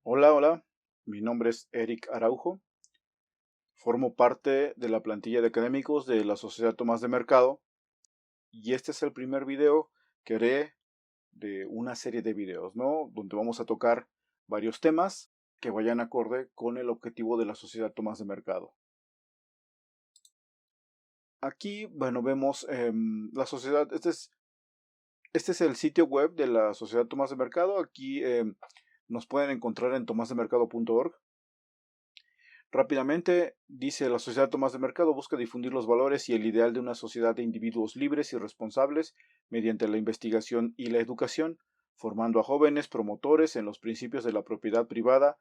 Hola, hola, mi nombre es Eric Araujo, formo parte de la plantilla de académicos de la Sociedad Tomás de Mercado y este es el primer video que haré de una serie de videos, ¿no? Donde vamos a tocar varios temas que vayan acorde con el objetivo de la Sociedad Tomás de Mercado. Aquí, bueno, vemos la sociedad, este es el sitio web de la Sociedad Tomás de Mercado, aquí nos pueden encontrar en tomasdemercado.org. Rápidamente, dice la Sociedad Tomás de Mercado busca difundir los valores y el ideal de una sociedad de individuos libres y responsables mediante la investigación y la educación, formando a jóvenes promotores en los principios de la propiedad privada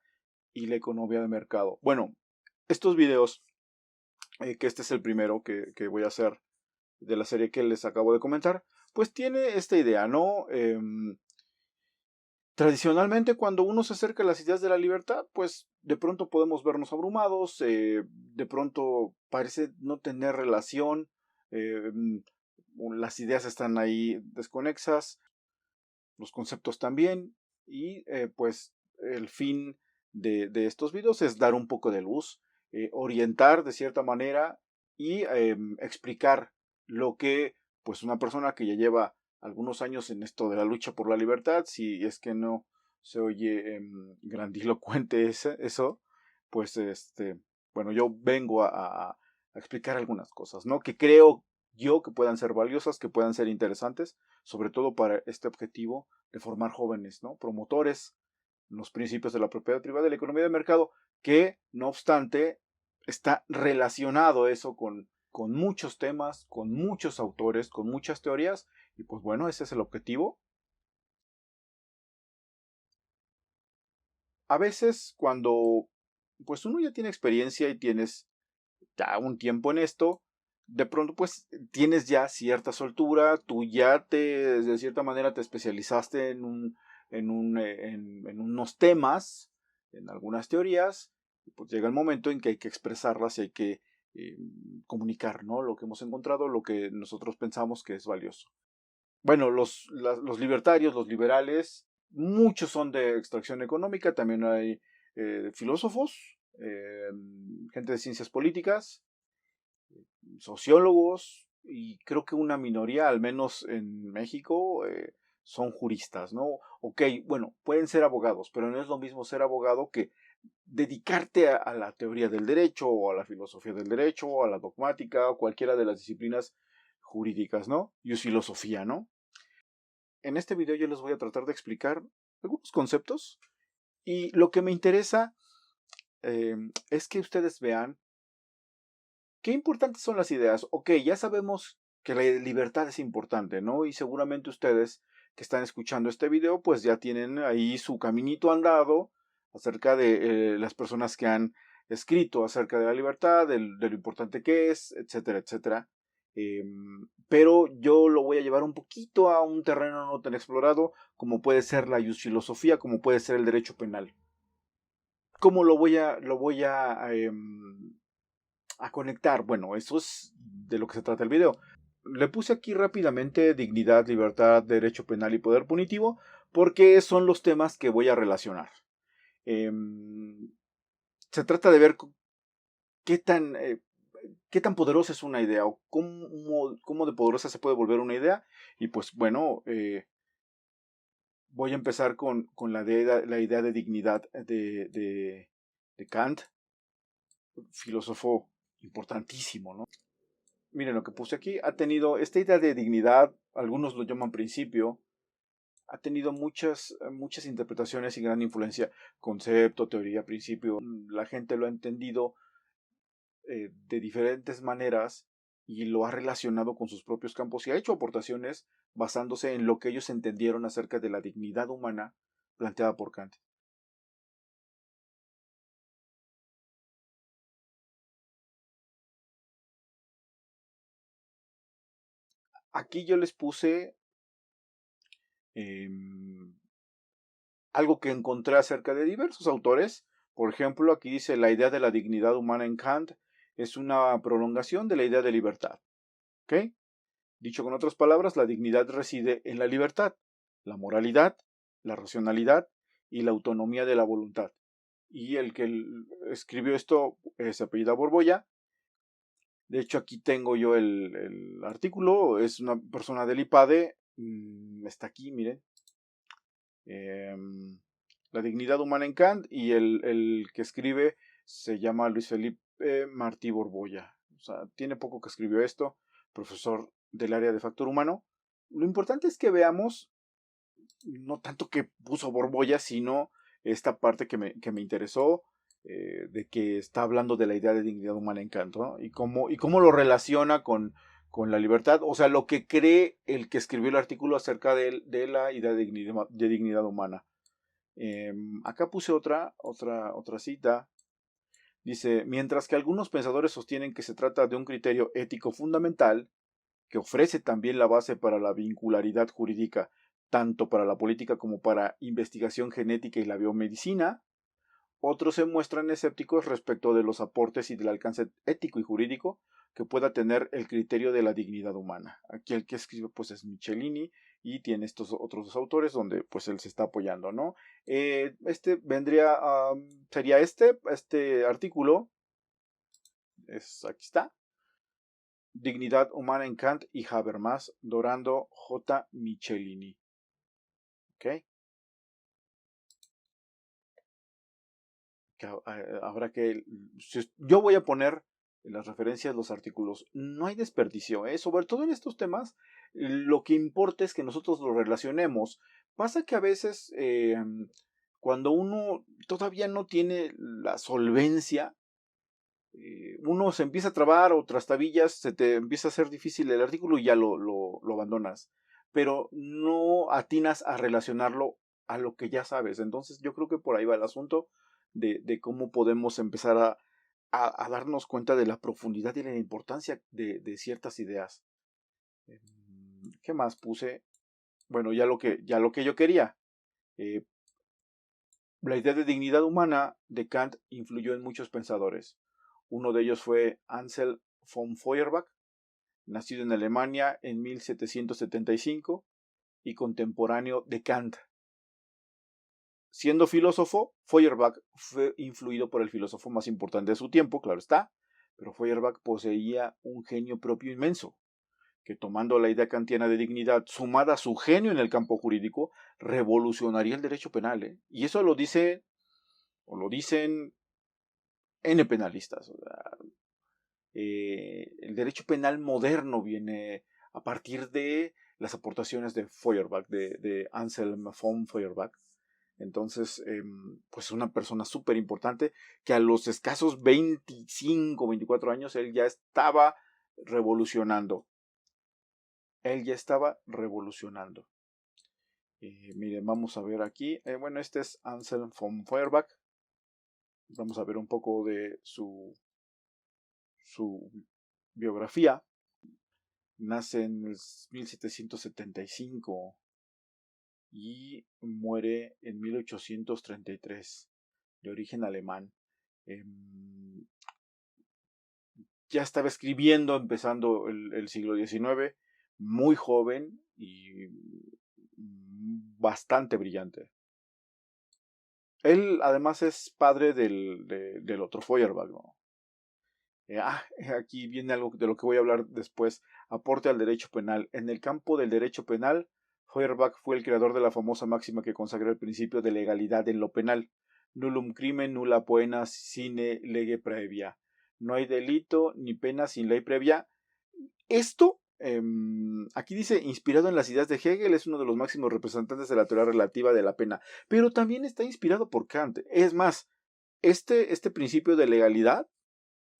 y la economía de mercado. Bueno, estos videos, que este es el primero que voy a hacer de la serie que les acabo de comentar, pues tiene esta idea, ¿no? Tradicionalmente, cuando uno se acerca a las ideas de la libertad, pues de pronto podemos vernos abrumados, de pronto parece no tener relación, las ideas están ahí desconexas, los conceptos también, y pues el fin de estos videos es dar un poco de luz, orientar de cierta manera y explicar lo que pues una persona que ya lleva algunos años en esto de la lucha por la libertad, si es que no se oye grandilocuente eso, pues bueno, yo vengo a explicar algunas cosas, ¿no? Que creo yo que puedan ser valiosas, que puedan ser interesantes, sobre todo para este objetivo de formar jóvenes, ¿no? Promotores, los principios de la propiedad privada y la economía de mercado, que no obstante está relacionado eso con muchos temas, con muchos autores, con muchas teorías, y pues bueno, ese es el objetivo. A veces cuando pues uno ya tiene experiencia y tienes ya un tiempo en esto, de pronto pues tienes ya cierta soltura, tú ya de cierta manera te especializaste en unos temas, en algunas teorías, y pues llega el momento en que hay que expresarlas y hay que eh, comunicar, ¿no? Lo que hemos encontrado, lo que nosotros pensamos que es valioso. Bueno, los libertarios, los liberales, muchos son de extracción económica, también hay filósofos, gente de ciencias políticas, sociólogos y creo que una minoría, al menos en México, son juristas, ¿no? Ok, bueno, pueden ser abogados, pero no es lo mismo ser abogado que dedicarte a la teoría del derecho o a la filosofía del derecho o a la dogmática o cualquiera de las disciplinas jurídicas, ¿no? Y filosofía, ¿no? En este video yo les voy a tratar de explicar algunos conceptos y lo que me interesa es que ustedes vean qué importantes son las ideas. Ok, ya sabemos que la libertad es importante, ¿no? Y seguramente ustedes que están escuchando este video, pues ya tienen ahí su caminito andado acerca de las personas que han escrito acerca de la libertad, de lo importante que es, etcétera, etcétera. Pero yo lo voy a llevar un poquito a un terreno no tan explorado como puede ser la filosofía, como puede ser el derecho penal. ¿Cómo a conectar? Bueno, eso es de lo que se trata el video. Le puse aquí rápidamente dignidad, libertad, derecho penal y poder punitivo porque son los temas que voy a relacionar. Eh, Se trata de ver qué tan, eh, qué tan poderosa es una idea o cómo de poderosa se puede volver una idea. Y pues bueno, voy a empezar con la idea de dignidad de Kant, filósofo importantísimo, ¿no? Miren lo que puse aquí, ha tenido esta idea de dignidad, algunos lo llaman principio, ha tenido muchas interpretaciones y gran influencia, concepto, teoría, principio, la gente lo ha entendido de diferentes maneras y lo ha relacionado con sus propios campos y ha hecho aportaciones basándose en lo que ellos entendieron acerca de la dignidad humana planteada por Kant. Aquí yo les puse eh, algo que encontré acerca de diversos autores. Por ejemplo, aquí dice la idea de la dignidad humana en Kant es una prolongación de la idea de libertad. ¿Ok? Dicho con otras palabras, la dignidad reside en la libertad, la moralidad, la racionalidad y la autonomía de la voluntad. Y el que escribió esto se apellida Borbolla. De hecho, aquí tengo yo el artículo. Es una persona del IPADE. Está aquí, miren. La dignidad humana en Kant. Y el que escribe se llama Luis Felipe Martí Borbolla. O sea, tiene poco que escribió esto. Profesor del área de factor humano. Lo importante es que veamos, no tanto que puso Borbolla, sino esta parte que me interesó, de que está hablando de la idea de dignidad humana en Kant, ¿no? Y cómo lo relaciona con la libertad, o sea, lo que cree el que escribió el artículo acerca de la idea de dignidad humana. Acá puse otra cita. Dice, mientras que algunos pensadores sostienen que se trata de un criterio ético fundamental, que ofrece también la base para la vincularidad jurídica, tanto para la política como para investigación genética y la biomedicina, otros se muestran escépticos respecto de los aportes y del alcance ético y jurídico que pueda tener el criterio de la dignidad humana. Aquí el que escribe pues es Michelini y tiene estos otros dos autores donde pues él se está apoyando, ¿no? Sería este artículo, aquí está, Dignidad humana en Kant y Habermas, Dorando J. Michelini. ¿Ok? Habrá que... Yo voy a poner en las referencias los artículos. No hay desperdicio, ¿eh? Sobre todo en estos temas, lo que importa es que nosotros lo relacionemos. Pasa que a veces, cuando uno todavía no tiene la solvencia, uno se empieza a trabar o trastabillas, se te empieza a hacer difícil el artículo y ya lo abandonas. Pero no atinas a relacionarlo a lo que ya sabes. Entonces yo creo que por ahí va el asunto de cómo podemos empezar a darnos cuenta de la profundidad y la importancia de ciertas ideas. ¿Qué más puse? Bueno, ya lo que yo quería. Eh, la idea de dignidad humana de Kant influyó en muchos pensadores. Uno de ellos fue Ansel von Feuerbach, nacido en Alemania en 1775 y contemporáneo de Kant. Siendo filósofo, Feuerbach fue influido por el filósofo más importante de su tiempo, claro está, pero Feuerbach poseía un genio propio inmenso, que tomando la idea kantiana de dignidad sumada a su genio en el campo jurídico, revolucionaría el derecho penal, ¿eh? Y eso lo dice, o lo dicen N penalistas. O sea, el derecho penal moderno viene a partir de las aportaciones de Feuerbach, de Anselm von Feuerbach. Entonces, pues una persona súper importante que a los escasos 25, 24 años él ya estaba revolucionando. Él ya estaba revolucionando. Miren, vamos a ver aquí. Bueno, este es Anselm von Feuerbach. Vamos a ver un poco de su biografía. Nace en el 1775 y muere en 1833, de origen alemán. Ya estaba escribiendo, empezando el siglo XIX, muy joven y bastante brillante. Él además es padre del otro Feuerbach, ¿no? Aquí viene algo de lo que voy a hablar después. Aporte al derecho penal. En el campo del derecho penal, Feuerbach fue el creador de la famosa máxima que consagra el principio de legalidad en lo penal. Nullum crimen nulla poena sine lege previa. No hay delito ni pena sin ley previa. Esto, aquí dice, inspirado en las ideas de Hegel, es uno de los máximos representantes de la teoría relativa de la pena, pero también está inspirado por Kant. Es más, este principio de legalidad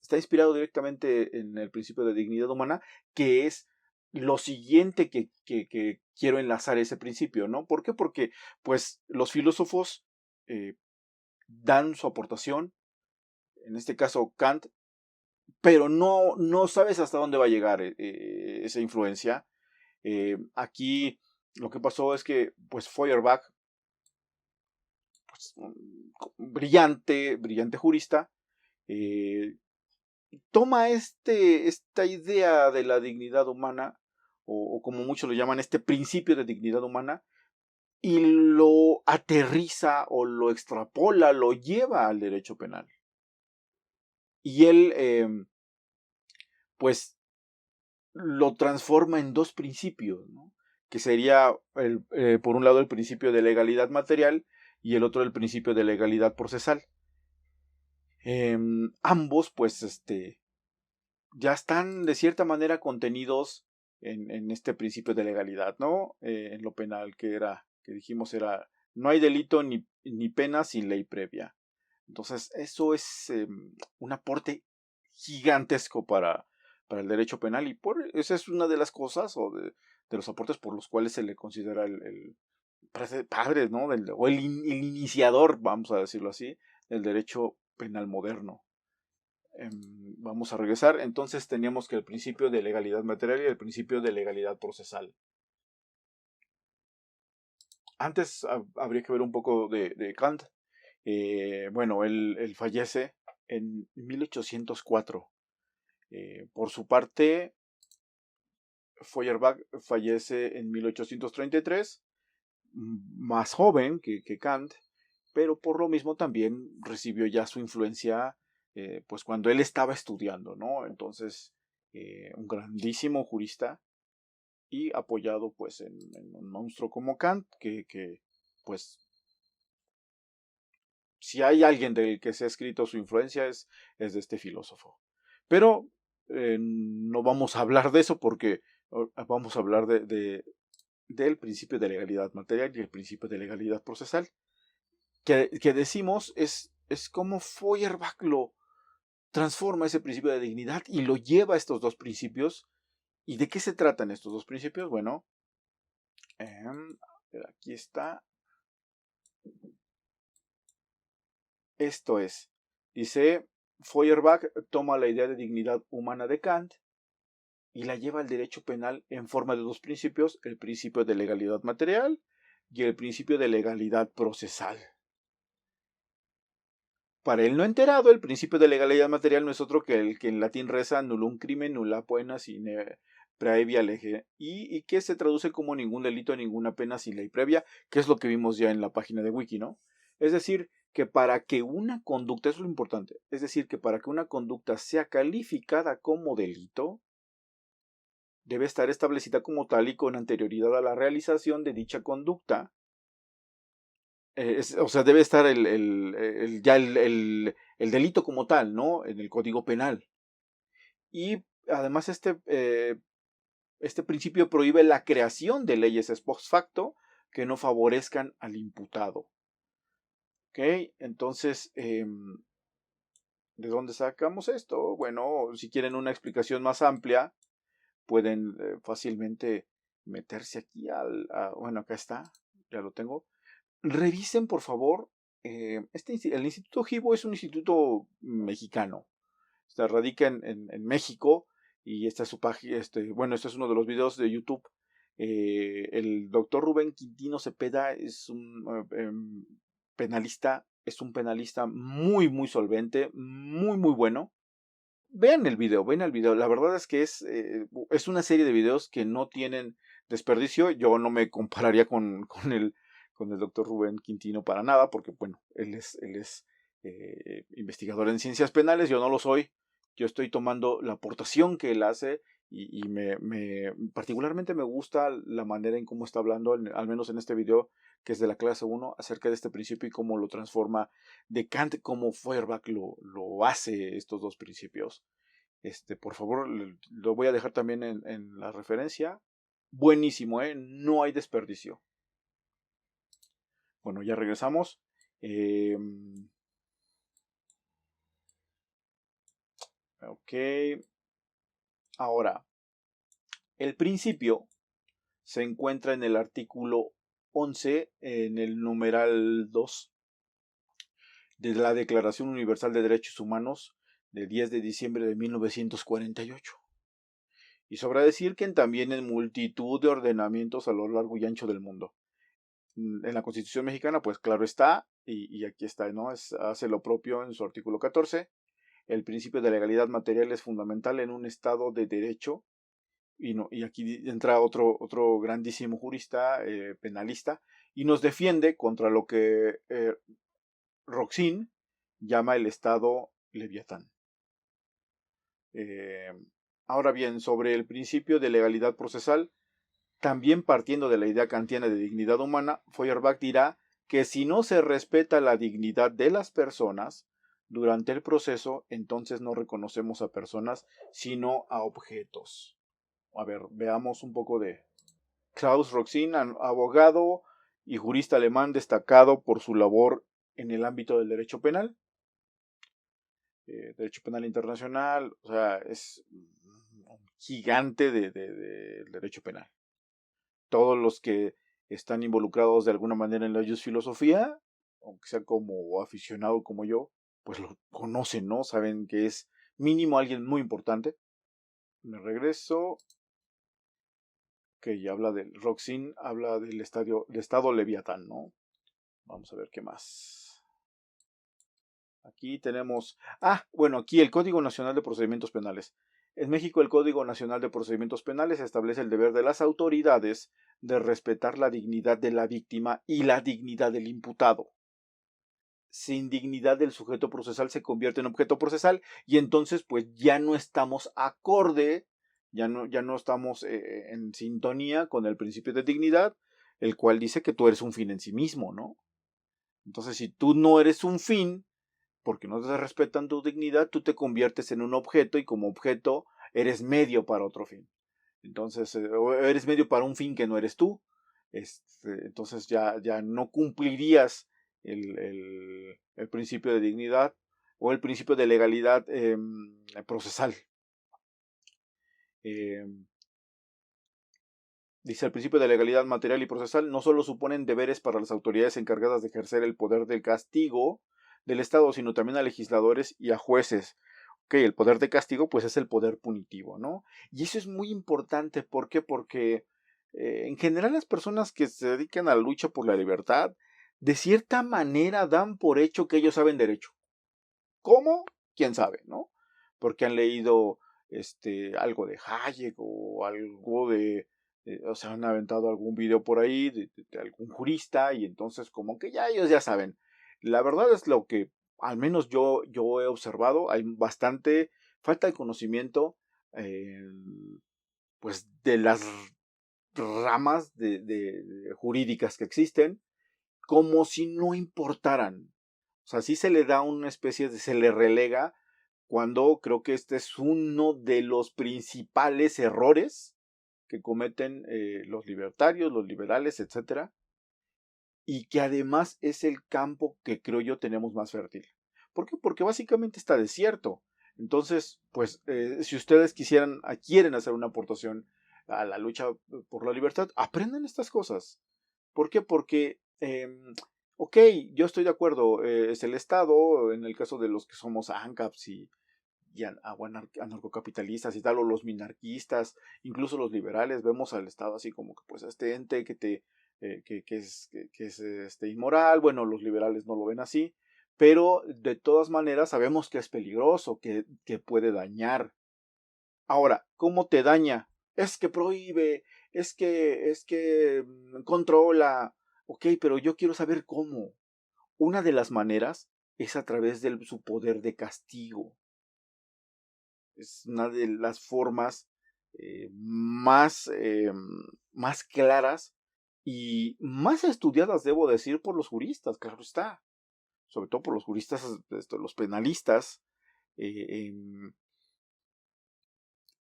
está inspirado directamente en el principio de dignidad humana, que es lo siguiente que quiero enlazar ese principio, ¿no? ¿Por qué? Porque, pues, los filósofos dan su aportación, en este caso Kant, pero no sabes hasta dónde va a llegar esa influencia. Aquí lo que pasó es que, pues, Feuerbach, pues, brillante jurista, toma esta idea de la dignidad humana, o como muchos lo llaman, este principio de dignidad humana, y lo aterriza o lo extrapola, lo lleva al derecho penal. Y él, pues, lo transforma en dos principios, ¿no? Que sería, por un lado, el principio de legalidad material y el otro el principio de legalidad procesal. Ambos, pues, ya están de cierta manera contenidos en este principio de legalidad, ¿no? En lo penal, que dijimos era, no hay delito ni pena sin ley previa. Entonces, eso es un aporte gigantesco para el derecho penal y esa es una de las cosas o de los aportes por los cuales se le considera el padre, ¿no? O el iniciador, vamos a decirlo así, del derecho penal moderno. Vamos a regresar. Entonces teníamos que el principio de legalidad material y el principio de legalidad procesal. Antes habría que ver un poco de Kant. Bueno, él fallece en 1804. Por su parte, Feuerbach fallece en 1833, más joven que Kant, pero por lo mismo también recibió ya su influencia pues cuando él estaba estudiando, ¿no? Entonces, un grandísimo jurista y apoyado pues en un monstruo como Kant, que pues si hay alguien del que se ha escrito su influencia es de este filósofo. Pero no vamos a hablar de eso porque vamos a hablar del principio de legalidad material y el principio de legalidad procesal. Que decimos es como Feuerbach lo transforma ese principio de dignidad y lo lleva a estos dos principios. ¿Y de qué se tratan estos dos principios? Bueno, aquí está. Esto es, dice, Feuerbach toma la idea de dignidad humana de Kant y la lleva al derecho penal en forma de dos principios, el principio de legalidad material y el principio de legalidad procesal. Para el no enterado, el principio de legalidad material no es otro que el que en latín reza nullum crimen nulla pena sine praevia lege y que se traduce como ningún delito, ninguna pena sin ley previa, que es lo que vimos ya en la página de Wiki, ¿no? Es decir, que para que una conducta, eso es lo importante, es decir, que para que una conducta sea calificada como delito, debe estar establecida como tal y con anterioridad a la realización de dicha conducta. O sea, debe estar ya el delito como tal, ¿no? En el Código Penal. Y además este principio prohíbe la creación de leyes ex post facto que no favorezcan al imputado. ¿Ok? Entonces, ¿de dónde sacamos esto? Bueno, si quieren una explicación más amplia, pueden fácilmente meterse aquí bueno, acá está, ya lo tengo. Revisen, por favor, el Instituto Gibo es un instituto mexicano. Radica en México y esta es su página, bueno, este es uno de los videos de YouTube. El doctor Rubén Quintino Cepeda es un penalista, es un penalista muy, muy solvente, muy, muy bueno. Vean el video, vean el video. La verdad es que es una serie de videos que no tienen desperdicio. Yo no me compararía con el doctor Rubén Quintino para nada, porque bueno, él es investigador en ciencias penales, yo no lo soy. Yo estoy tomando la aportación que él hace y particularmente me gusta la manera en cómo está hablando, al menos en este video que es de la clase 1, acerca de este principio y cómo lo transforma de Kant, cómo Feuerbach lo hace estos dos principios. Por favor, lo voy a dejar también en la referencia. Buenísimo, ¿eh? No hay desperdicio. Bueno, ya regresamos. Ok. Ahora, el principio se encuentra en el artículo 11, en el numeral 2 de la Declaración Universal de Derechos Humanos del 10 de diciembre de 1948. Y sobra decir que también en multitud de ordenamientos a lo largo y ancho del mundo. En la Constitución mexicana, pues claro está, y aquí está, ¿no? Hace lo propio en su artículo 14. El principio de legalidad material es fundamental en un Estado de derecho. Y aquí entra otro grandísimo jurista, penalista, y nos defiende contra lo que Roxin llama el Estado Leviatán. Eh, Ahora bien, sobre el principio de legalidad procesal, también partiendo de la idea kantiana de dignidad humana, Feuerbach dirá que si no se respeta la dignidad de las personas durante el proceso, entonces no reconocemos a personas, sino a objetos. A ver, veamos un poco de Klaus Roxin, abogado y jurista alemán destacado por su labor en el ámbito del derecho penal. Derecho penal internacional, o sea, es un gigante del derecho penal. Todos los que están involucrados de alguna manera en la filosofía, aunque sea como aficionado como yo, pues lo conocen, ¿no? Saben que es mínimo alguien muy importante. Me regreso. Que habla del Roxin, habla del estado Leviatán, ¿no? Vamos a ver qué más. Aquí tenemos. Bueno, aquí el Código Nacional de Procedimientos Penales. En México, el Código Nacional de Procedimientos Penales establece el deber de las autoridades de respetar la dignidad de la víctima y la dignidad del imputado. Sin dignidad del sujeto procesal se convierte en objeto procesal y entonces pues ya no estamos acorde, ya no estamos en sintonía con el principio de dignidad, el cual dice que tú eres un fin en sí mismo, ¿no? Entonces si tú no eres un fin, porque no te respetan tu dignidad, tú te conviertes en un objeto y como objeto eres medio para otro fin. Entonces, eres medio para un fin que no eres tú. Entonces ya no cumplirías el principio de dignidad o el principio de legalidad procesal. Dice, el principio de legalidad material y procesal no solo suponen deberes para las autoridades encargadas de ejercer el poder del castigo del Estado, sino también a legisladores y a jueces. Ok, el poder de castigo pues es el poder punitivo, ¿no? Y eso es muy importante, ¿por qué? Porque en general las personas que se dedican a la lucha por la libertad, de cierta manera dan por hecho que ellos saben derecho. ¿Cómo? ¿Quién sabe, no? Porque han leído algo de Hayek o algo o sea, han aventado algún video por ahí de algún jurista y entonces como que ya ellos ya saben. La verdad es lo que al menos yo he observado, hay bastante falta de conocimiento eh, pues de las ramas de jurídicas que existen, como si no importaran. O sea, sí se le da una especie de, se le relega cuando creo que este es uno de los principales errores que cometen los libertarios, los liberales, etcétera, y que además es el campo que creo yo tenemos más fértil. ¿Por qué? Porque básicamente está desierto. Entonces, pues, si ustedes quieren hacer una aportación a la lucha por la libertad, aprendan estas cosas. ¿Por qué? Porque, ok, yo estoy de acuerdo, es el Estado, en el caso de los que somos ANCAPs y anarcocapitalistas y tal, o los minarquistas, incluso los liberales, vemos al Estado así como que pues este ente que es inmoral. Bueno, los liberales no lo ven así, pero de todas maneras sabemos que es peligroso, que puede dañar. Ahora, ¿cómo te daña? Es que prohíbe, es que controla. Ok, pero yo quiero saber cómo. Una de las maneras es a través de su poder de castigo. Es una de las formas más claras y más estudiadas, debo decir, por los juristas, claro está. Sobre todo por los juristas, los penalistas. eh, em,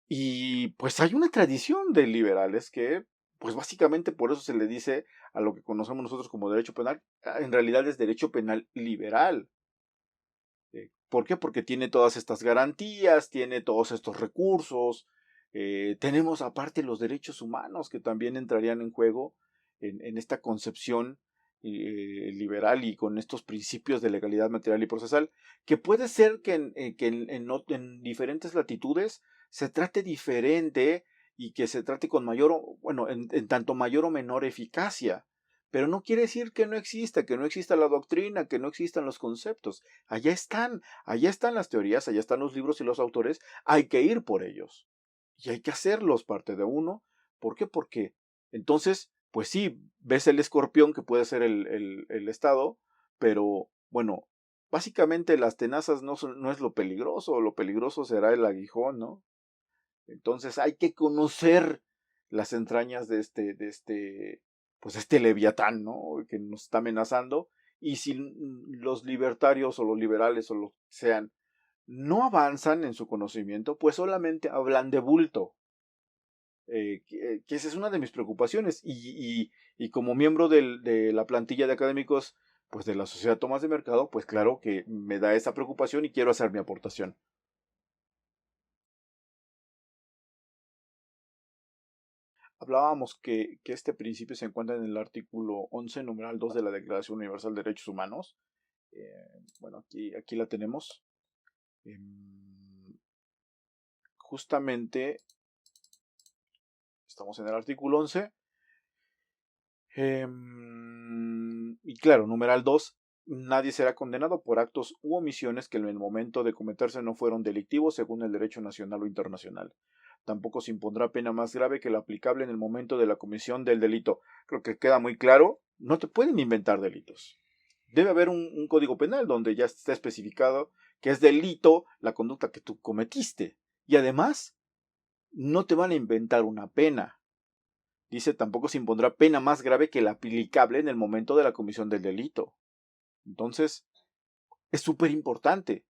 y pues hay una tradición de liberales que, pues básicamente por eso se le dice a lo que conocemos nosotros como derecho penal, en realidad es derecho penal liberal. ¿Por qué? Porque tiene todas estas garantías, tiene todos estos recursos. Tenemos aparte los derechos humanos que también entrarían en juego en esta concepción liberal y con estos principios de legalidad material y procesal, que puede ser que en diferentes latitudes se trate diferente y que se trate con mayor, bueno, en tanto mayor o menor eficacia. Pero no quiere decir que no exista la doctrina, que no existan los conceptos. Allá están las teorías, allá están los libros y los autores, hay que ir por ellos. Y hay que hacerlos parte de uno. ¿Por qué? Porque entonces pues sí, ves el escorpión que puede ser el Estado, pero bueno, básicamente las tenazas no es lo peligroso será el aguijón, ¿no? Entonces hay que conocer las entrañas pues este leviatán, ¿no? Que nos está amenazando. Y si los libertarios o los liberales o lo que sean no avanzan en su conocimiento, pues solamente hablan de bulto. Que esa es una de mis preocupaciones. Y como miembro de la plantilla de académicos, pues de la Sociedad Tomás de Mercado, pues claro que me da esa preocupación y quiero hacer mi aportación. Hablábamos que este principio se encuentra en el artículo 11, numeral 2 de la Declaración Universal de Derechos Humanos. Bueno, aquí la tenemos. Justamente estamos en el artículo 11. Y claro, numeral 2. Nadie será condenado por actos u omisiones que en el momento de cometerse no fueron delictivos según el derecho nacional o internacional. Tampoco se impondrá pena más grave que la aplicable en el momento de la comisión del delito. Creo que queda muy claro, no te pueden inventar delitos. Debe haber un código penal donde ya está especificado que es delito la conducta que tú cometiste. Y además, no te van a inventar una pena. Dice, tampoco se impondrá pena más grave que la aplicable en el momento de la comisión del delito. Entonces, es súper importante.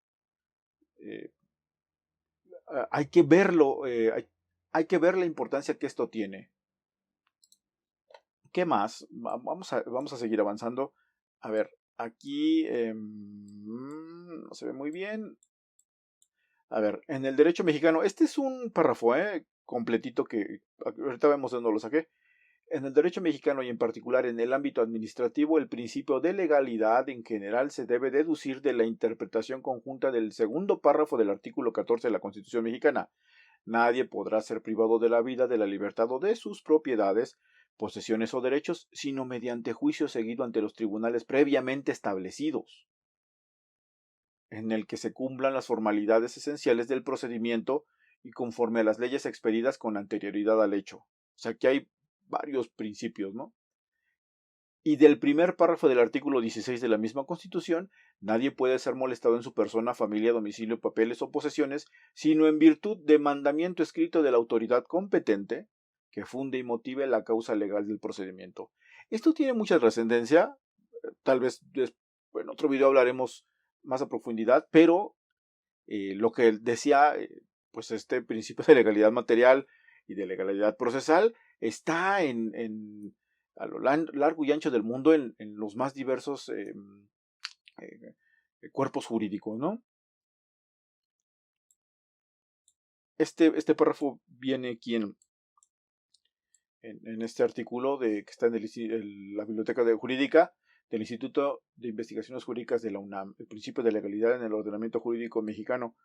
Eh, hay que verlo, hay que ver la importancia que esto tiene. ¿Qué más? Vamos a seguir avanzando. A ver, aquí no se ve muy bien. A ver, en el derecho mexicano, este es un párrafo, completito que ahorita vemos de dónde lo saqué. En el derecho mexicano y en particular en el ámbito administrativo, el principio de legalidad en general se debe deducir de la interpretación conjunta del segundo párrafo del artículo 14 de la Constitución mexicana. Nadie podrá ser privado de la vida, de la libertad o de sus propiedades, posesiones o derechos, sino mediante juicio seguido ante los tribunales previamente establecidos, en el que se cumplan las formalidades esenciales del procedimiento y conforme a las leyes expedidas con anterioridad al hecho. O sea, que hay varios principios, ¿no? Y del primer párrafo del artículo 16 de la misma Constitución, nadie puede ser molestado en su persona, familia, domicilio, papeles o posesiones, sino en virtud de mandamiento escrito de la autoridad competente que funde y motive la causa legal del procedimiento. Esto tiene mucha trascendencia, tal vez en otro video hablaremos más a profundidad, pero lo que decía, pues este principio de legalidad material y de legalidad procesal está a lo largo y ancho del mundo en los más diversos cuerpos jurídicos, ¿no? Este párrafo viene aquí en este artículo que está en la Biblioteca Jurídica del Instituto de Investigaciones Jurídicas de la UNAM, el principio de legalidad en el ordenamiento jurídico mexicano.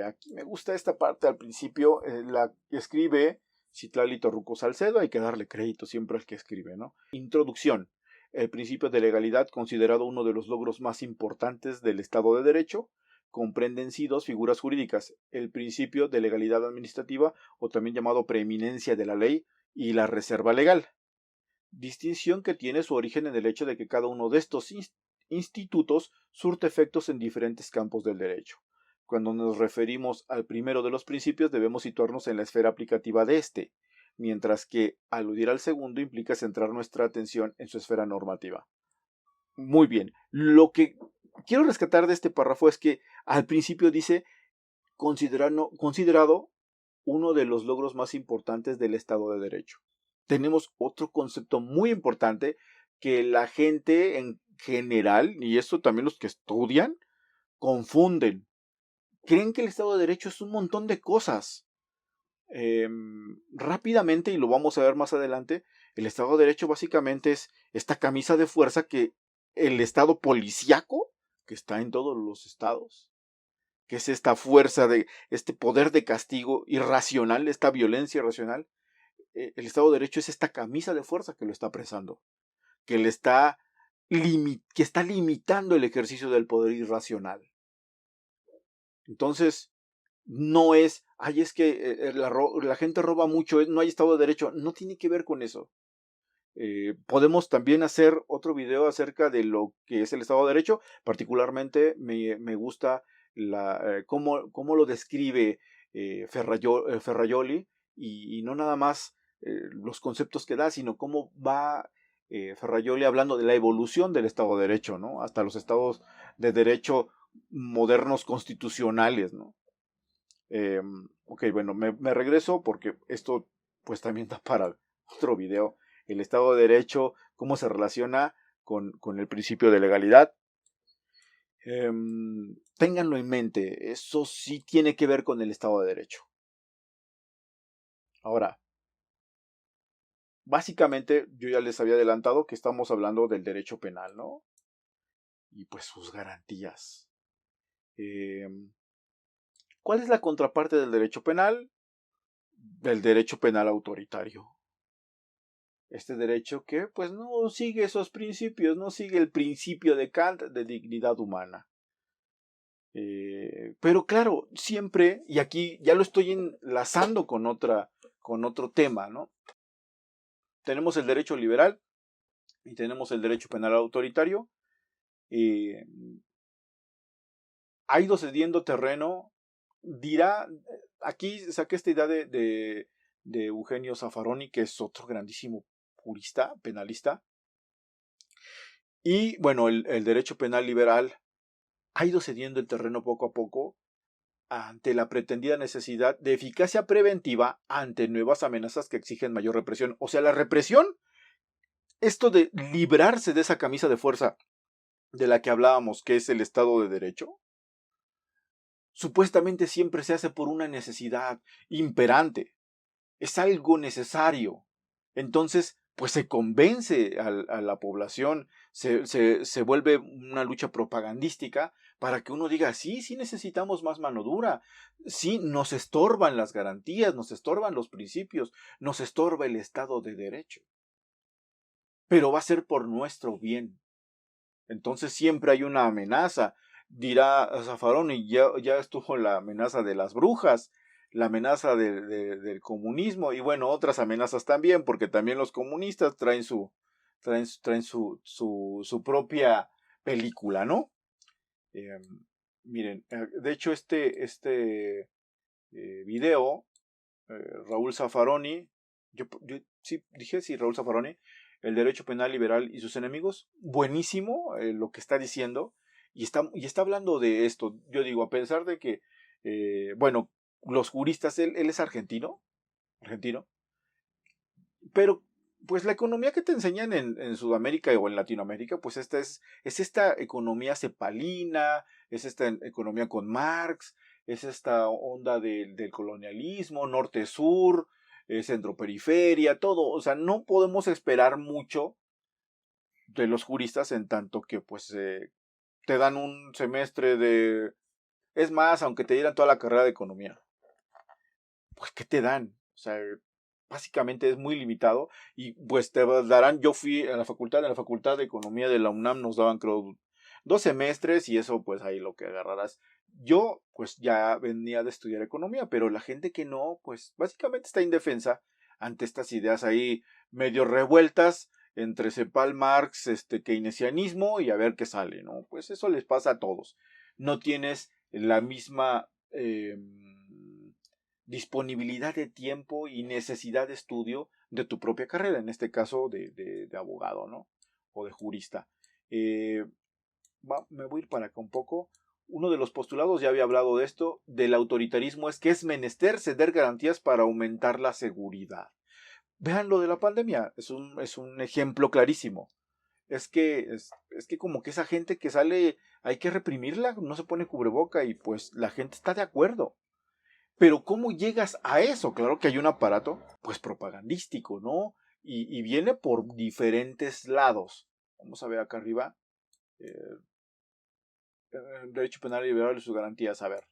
Aquí me gusta esta parte al principio, la que escribe Citlali Torruco Salcedo, hay que darle crédito siempre al que escribe, ¿no? Introducción. El principio de legalidad, considerado uno de los logros más importantes del Estado de Derecho, comprende en sí dos figuras jurídicas, el principio de legalidad administrativa, o también llamado preeminencia de la ley, y la reserva legal. Distinción que tiene su origen en el hecho de que cada uno de estos institutos surte efectos en diferentes campos del derecho. Cuando nos referimos al primero de los principios debemos situarnos en la esfera aplicativa de este, mientras que aludir al segundo implica centrar nuestra atención en su esfera normativa. Muy bien, lo que quiero rescatar de este párrafo es que al principio dice considerado uno de los logros más importantes del Estado de Derecho. Tenemos otro concepto muy importante que la gente en general, y esto también los que estudian, confunden. Creen que el Estado de Derecho es un montón de cosas. Rápidamente, y lo vamos a ver más adelante, el Estado de Derecho básicamente es esta camisa de fuerza que el Estado policíaco, que está en todos los estados, que es esta fuerza de este poder de castigo irracional, esta violencia irracional, el Estado de Derecho es esta camisa de fuerza que lo está apresando, que que está limitando el ejercicio del poder irracional. Entonces, no es que la gente roba mucho, no hay Estado de Derecho, no tiene que ver con eso. Podemos también hacer otro video acerca de lo que es el Estado de Derecho. Particularmente me gusta cómo lo describe Ferrajoli, y no nada más los conceptos que da, sino cómo va Ferrajoli hablando de la evolución del Estado de Derecho, ¿no? Hasta los estados de derecho modernos constitucionales, ¿no? Ok, bueno, me regreso porque esto pues también da para otro video. El Estado de Derecho, cómo se relaciona con el principio de legalidad. Ténganlo en mente, eso sí tiene que ver con el Estado de Derecho. Ahora, básicamente yo ya les había adelantado que estamos hablando del derecho penal, ¿no? Y pues sus garantías. ¿Cuál es la contraparte del derecho penal? Del derecho penal autoritario. Este derecho que pues no sigue esos principios, no sigue el principio de Kant de dignidad humana. Pero claro, siempre, y aquí ya lo estoy enlazando con otro tema, ¿no? Tenemos el derecho liberal y tenemos el derecho penal autoritario. Ha ido cediendo terreno, aquí saqué esta idea de Eugenio Zaffaroni, que es otro grandísimo jurista, penalista. Y bueno, el derecho penal liberal ha ido cediendo el terreno poco a poco ante la pretendida necesidad de eficacia preventiva ante nuevas amenazas que exigen mayor represión. O sea, la represión, esto de librarse de esa camisa de fuerza de la que hablábamos, que es el Estado de Derecho, supuestamente siempre se hace por una necesidad imperante. Es algo necesario. Entonces, pues se convence a la población, se vuelve una lucha propagandística para que uno diga, sí, sí necesitamos más mano dura, sí, nos estorban las garantías, nos estorban los principios, nos estorba el Estado de Derecho, pero va a ser por nuestro bien. Entonces siempre hay una amenaza. Dirá Zaffaroni, ya estuvo la amenaza de las brujas, la amenaza del comunismo y bueno, otras amenazas también, porque también los comunistas traen su propia película, ¿no? Eh, Miren, de hecho video, Raúl Zaffaroni, yo sí dije, sí, Raúl Zaffaroni, el derecho penal liberal y sus enemigos, buenísimo lo que está diciendo, y está hablando de esto. Yo digo, a pesar de que, bueno, los juristas, él es argentino, pero pues la economía que te enseñan en Sudamérica o en Latinoamérica, pues es esta economía cepalina, es esta economía con Marx, es esta onda del colonialismo, norte-sur, centro-periferia, todo. O sea, no podemos esperar mucho de los juristas en tanto que pues te dan un semestre de... Es más, aunque te dieran toda la carrera de economía, pues ¿qué te dan? O sea, básicamente es muy limitado y pues te darán, yo fui a en la facultad de economía de la UNAM nos daban creo 2 semestres y eso pues ahí lo que agarrarás. Yo pues ya venía de estudiar economía, pero la gente que no, pues básicamente está indefensa ante estas ideas ahí medio revueltas entre Cepal, Marx, keynesianismo y a ver qué sale, ¿no? Pues eso les pasa a todos. No tienes la misma disponibilidad de tiempo y necesidad de estudio de tu propia carrera, en este caso de abogado, ¿no? O de jurista. Eh, me voy a ir para acá un poco. Uno de los postulados, ya había hablado de esto, del autoritarismo es que es menester ceder garantías para aumentar la seguridad. Vean lo de la pandemia, es un ejemplo clarísimo. Es que como que esa gente que sale hay que reprimirla, no se pone cubreboca y pues la gente está de acuerdo. Pero ¿cómo llegas a eso? Claro que hay un aparato, pues propagandístico, ¿no? Y viene por diferentes lados. Vamos a ver acá arriba. Eh, Derecho penal liberal y sus garantías. A ver,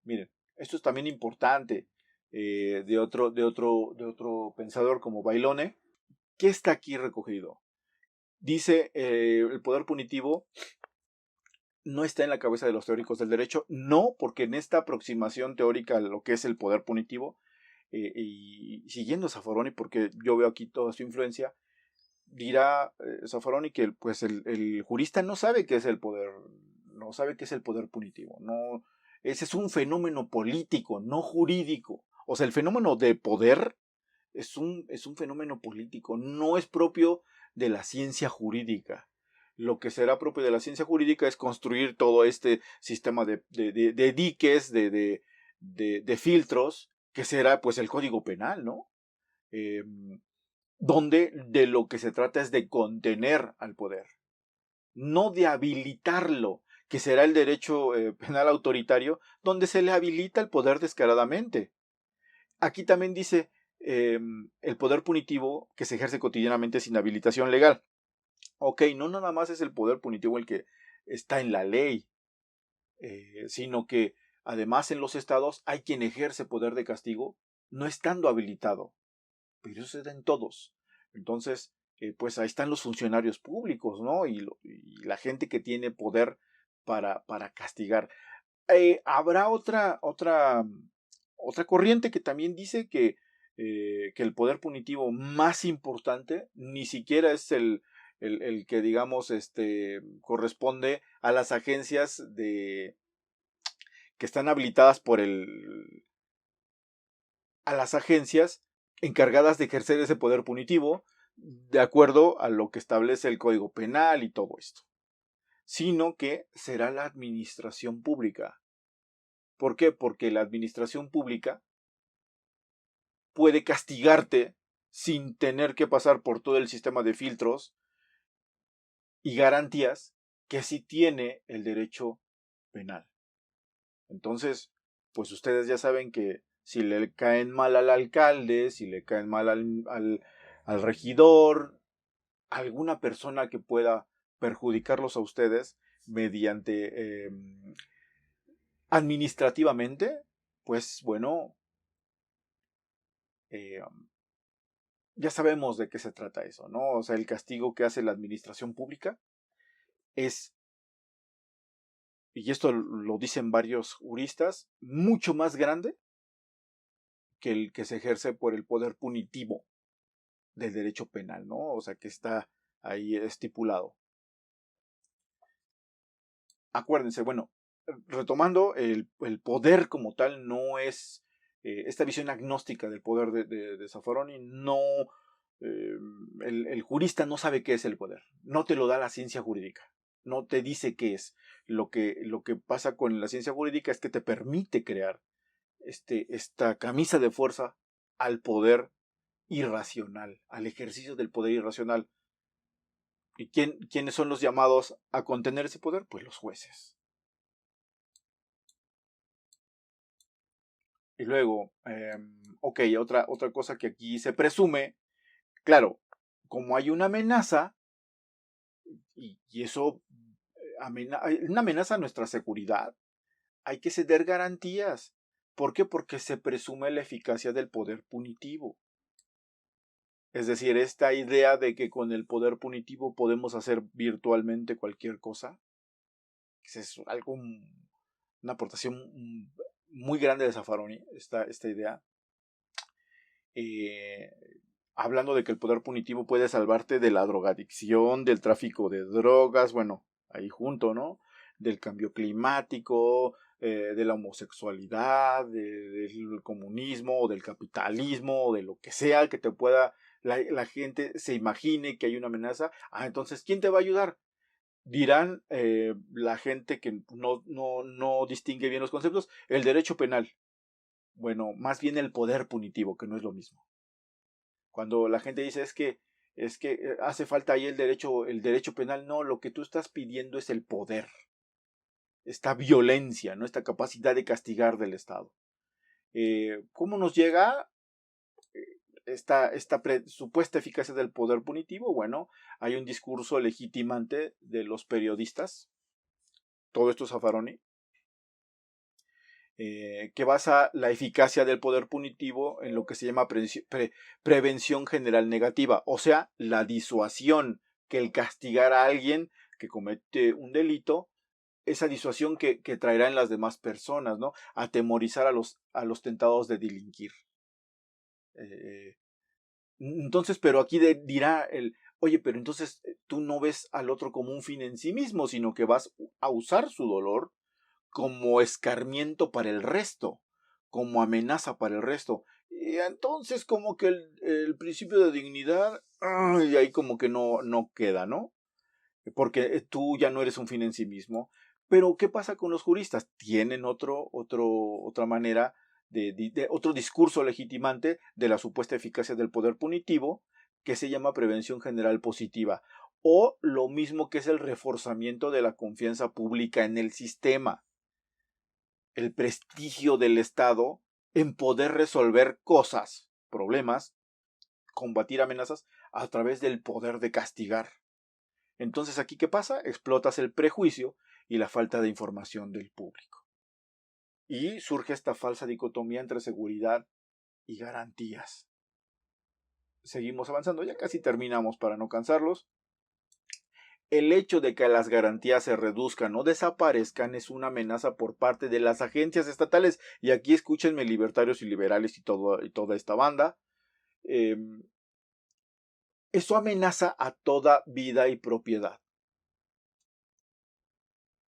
miren, esto es también importante. De otro pensador como Bailone. ¿Qué está aquí recogido? Dice, el poder punitivo no está en la cabeza de los teóricos del derecho. No, porque en esta aproximación teórica a lo que es el poder punitivo, y siguiendo a Zaffaroni, porque yo veo aquí toda su influencia, dirá Zaffaroni que pues el jurista no sabe qué es el poder, no sabe qué es el poder punitivo, no, ese es un fenómeno político, no jurídico. O sea, el fenómeno de poder es un fenómeno político, no es propio de la ciencia jurídica. Lo que será propio de la ciencia jurídica es construir todo este sistema de diques, de filtros, que será pues el Código Penal, ¿no? Eh, donde de lo que se trata es de contener al poder, no de habilitarlo, que será el derecho penal autoritario, donde se le habilita el poder descaradamente. Aquí también dice el poder punitivo que se ejerce cotidianamente sin habilitación legal. Ok, no nada más es el poder punitivo el que está en la ley, sino que además en los estados hay quien ejerce poder de castigo no estando habilitado, pero eso se da en todos. Entonces, pues ahí están los funcionarios públicos, ¿no? Y la gente que tiene poder para castigar. Habrá otra corriente que también dice que el poder punitivo más importante ni siquiera es el que, digamos, corresponde a las agencias que están habilitadas a las agencias encargadas de ejercer ese poder punitivo de acuerdo a lo que establece el Código Penal y todo esto, sino que será la administración pública. ¿Por qué? Porque la administración pública puede castigarte sin tener que pasar por todo el sistema de filtros y garantías que sí tiene el derecho penal. Entonces, pues ustedes ya saben que si le caen mal al alcalde, si le caen mal al regidor, alguna persona que pueda perjudicarlos a ustedes mediante administrativamente, pues bueno, eh, ya sabemos de qué se trata eso, ¿no? O sea, el castigo que hace la administración pública es, y esto lo dicen varios juristas, mucho más grande que el que se ejerce por el poder punitivo del derecho penal, ¿no? O sea, que está ahí estipulado. Acuérdense, bueno, retomando, el poder como tal no es, esta visión agnóstica del poder de Zaffaroni, no, eh, el jurista no sabe qué es el poder, no te lo da la ciencia jurídica, no te dice qué es. Lo que pasa con la ciencia jurídica es que te permite crear esta camisa de fuerza al poder irracional, al ejercicio del poder irracional. ¿Y quiénes son los llamados a contener ese poder? Pues los jueces. Y luego, ok, otra cosa que aquí se presume, claro, como hay una amenaza, y eso, una amenaza a nuestra seguridad, hay que ceder garantías. ¿Por qué? Porque se presume la eficacia del poder punitivo. Es decir, esta idea de que con el poder punitivo podemos hacer virtualmente cualquier cosa, es algo, una aportación muy grande de Zaffaroni, esta idea. Eh, Hablando de que el poder punitivo puede salvarte de la drogadicción, del tráfico de drogas, bueno, ahí junto, ¿no? Del cambio climático, de la homosexualidad, del comunismo, o del capitalismo, o de lo que sea que te pueda, la gente se imagine que hay una amenaza. Ah, entonces, ¿quién te va a ayudar? Dirán la gente que no distingue bien los conceptos, el derecho penal. Bueno, más bien el poder punitivo, que no es lo mismo. Cuando la gente dice es que hace falta ahí el derecho penal, no, lo que tú estás pidiendo es el poder, esta violencia, ¿no? Esta capacidad de castigar del Estado. ¿Cómo nos llega esta supuesta eficacia del poder punitivo? Bueno, hay un discurso legitimante de los periodistas, todo esto es Zaffaroni, que basa la eficacia del poder punitivo en lo que se llama prevención general negativa, o sea, la disuasión, que el castigar a alguien que comete un delito, esa disuasión que traerá en las demás personas, ¿no? Atemorizar a los tentados de delinquir. Entonces, pero aquí dirá Oye, pero entonces tú no ves al otro como un fin en sí mismo, sino que vas a usar su dolor como escarmiento para el resto, como amenaza para el resto. Y entonces como que el principio de dignidad, ay, ahí como que no queda, ¿no? Porque tú ya no eres un fin en sí mismo. Pero ¿qué pasa con los juristas? Tienen otra manera otro discurso legitimante de la supuesta eficacia del poder punitivo, que se llama prevención general positiva, o lo mismo que es el reforzamiento de la confianza pública en el sistema, el prestigio del Estado en poder resolver cosas, problemas, combatir amenazas a través del poder de castigar. Entonces, ¿aquí qué pasa? Explotas el prejuicio y la falta de información del público. Y surge esta falsa dicotomía entre seguridad y garantías. Seguimos avanzando, ya casi terminamos para no cansarlos. El hecho de que las garantías se reduzcan o desaparezcan es una amenaza por parte de las agencias estatales. Y aquí escúchenme, libertarios y liberales y toda esta banda. Eso amenaza a toda vida y propiedad.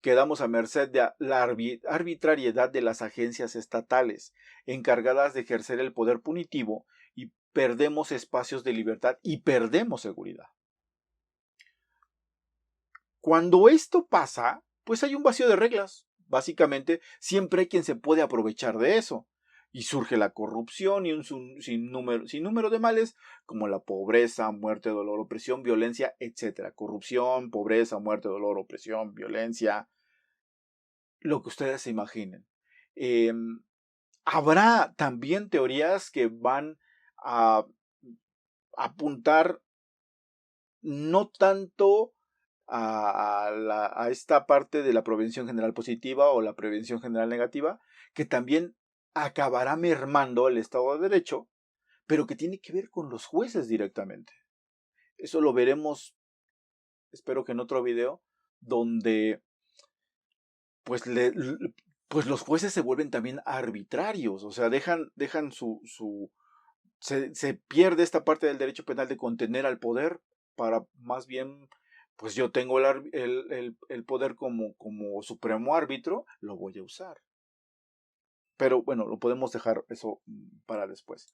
Quedamos a merced de la arbitrariedad de las agencias estatales, encargadas de ejercer el poder punitivo, y perdemos espacios de libertad y perdemos seguridad. Cuando esto pasa, pues hay un vacío de reglas. Básicamente, siempre hay quien se puede aprovechar de eso. Y surge la corrupción y un sinnúmero de males como la pobreza, muerte, dolor, opresión, violencia, etc. Corrupción, pobreza, muerte, dolor, opresión, violencia, lo que ustedes se imaginen. Eh, Habrá también teorías que van a apuntar no tanto a esta parte de la prevención general positiva o la prevención general negativa, que también acabará mermando el Estado de Derecho, pero que tiene que ver con los jueces directamente. Eso lo veremos, espero que en otro video, donde pues, pues los jueces se vuelven también arbitrarios, o sea, dejan se pierde esta parte del derecho penal de contener al poder para más bien, pues yo tengo el poder como supremo árbitro, lo voy a usar. Pero bueno, lo podemos dejar eso para después.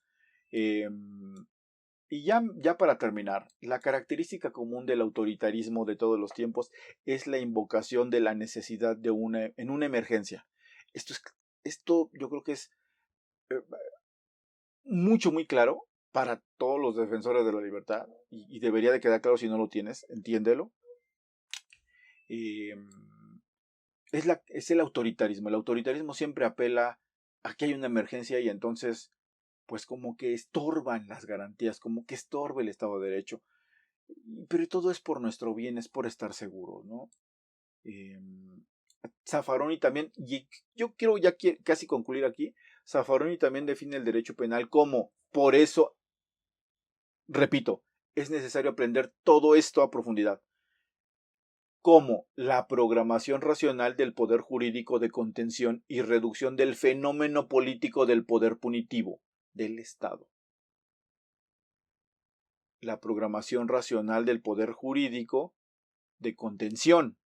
Eh, y ya para terminar, la característica común del autoritarismo de todos los tiempos es la invocación de la necesidad en una emergencia. Esto yo creo que es eh, muy claro para todos los defensores de la libertad, y debería de quedar claro si no lo tienes, entiéndelo. Eh, es el autoritarismo. El autoritarismo siempre apela a que hay una emergencia y entonces, pues como que estorban las garantías, como que estorba el Estado de Derecho. Pero todo es por nuestro bien, es por estar seguros, ¿no? Eh, Zaffaroni también, y yo quiero ya casi concluir aquí, Zaffaroni también define el derecho penal como, por eso, repito, es necesario aprender todo esto a profundidad, como la programación racional del poder jurídico de contención y reducción del fenómeno político del poder punitivo del Estado. La programación racional del poder jurídico de contención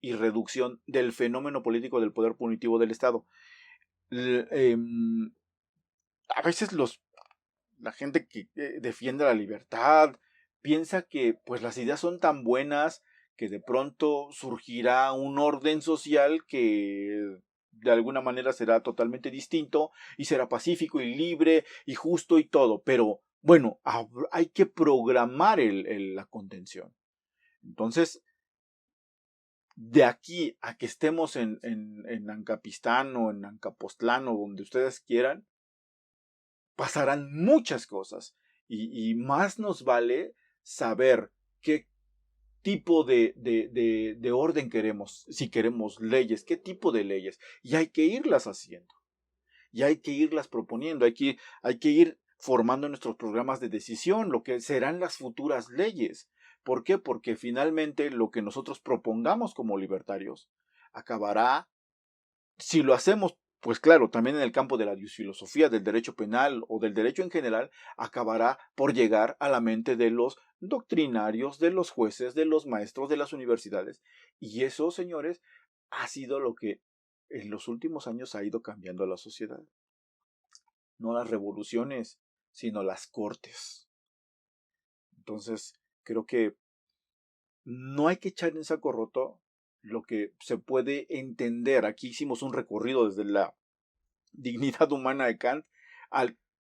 y reducción del fenómeno político del poder punitivo del Estado. A veces la gente que defiende la libertad piensa que pues las ideas son tan buenas que de pronto surgirá un orden social que de alguna manera será totalmente distinto y será pacífico y libre y justo y todo, pero bueno, hay que programar la contención. Entonces, de aquí a que estemos en Ancapistán o en Ancapoztlán o donde ustedes quieran, pasarán muchas cosas y más nos vale saber qué tipo de orden queremos, si queremos leyes, qué tipo de leyes, y hay que irlas haciendo, y hay que irlas proponiendo, hay que ir formando nuestros programas de decisión, lo que serán las futuras leyes. ¿Por qué? Porque finalmente lo que nosotros propongamos como libertarios acabará, si lo hacemos pues claro, también en el campo de la filosofía, del derecho penal o del derecho en general, acabará por llegar a la mente de los doctrinarios, de los jueces, de los maestros de las universidades. Y eso, señores, ha sido lo que en los últimos años ha ido cambiando la sociedad. No las revoluciones, sino las cortes. Entonces, creo que no hay que echar en saco roto lo que se puede entender. Aquí hicimos un recorrido desde la dignidad humana de Kant,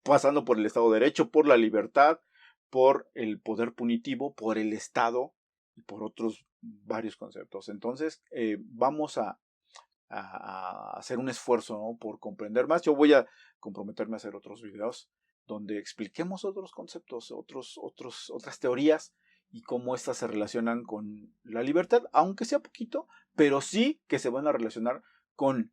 pasando por el Estado de Derecho, por la libertad, por el poder punitivo, por el Estado y por otros varios conceptos. Entonces, vamos a hacer un esfuerzo, ¿no?, por comprender más. Yo voy a comprometerme a hacer otros videos donde expliquemos otros conceptos, otras teorías y cómo éstas se relacionan con la libertad, aunque sea poquito, pero sí que se van a relacionar con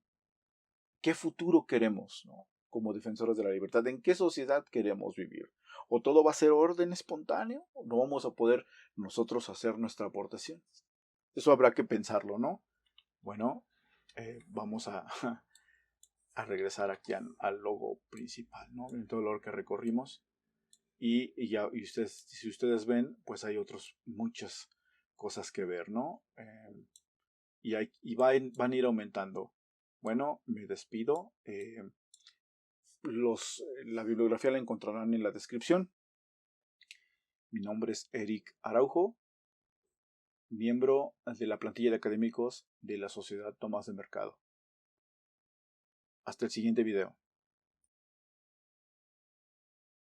qué futuro queremos, ¿no?, como defensores de la libertad, en qué sociedad queremos vivir. O todo va a ser orden espontáneo, o no vamos a poder nosotros hacer nuestra aportación. Eso habrá que pensarlo, ¿no? Bueno, vamos a regresar aquí al logo principal, ¿no? En todo lo que recorrimos. Y ustedes, si ustedes ven, pues hay muchas cosas que ver, ¿no? Van a ir aumentando. Bueno, me despido. La bibliografía la encontrarán en la descripción. Mi nombre es Eric Araujo, miembro de la plantilla de académicos de la Sociedad Tomás de Mercado. Hasta el siguiente video.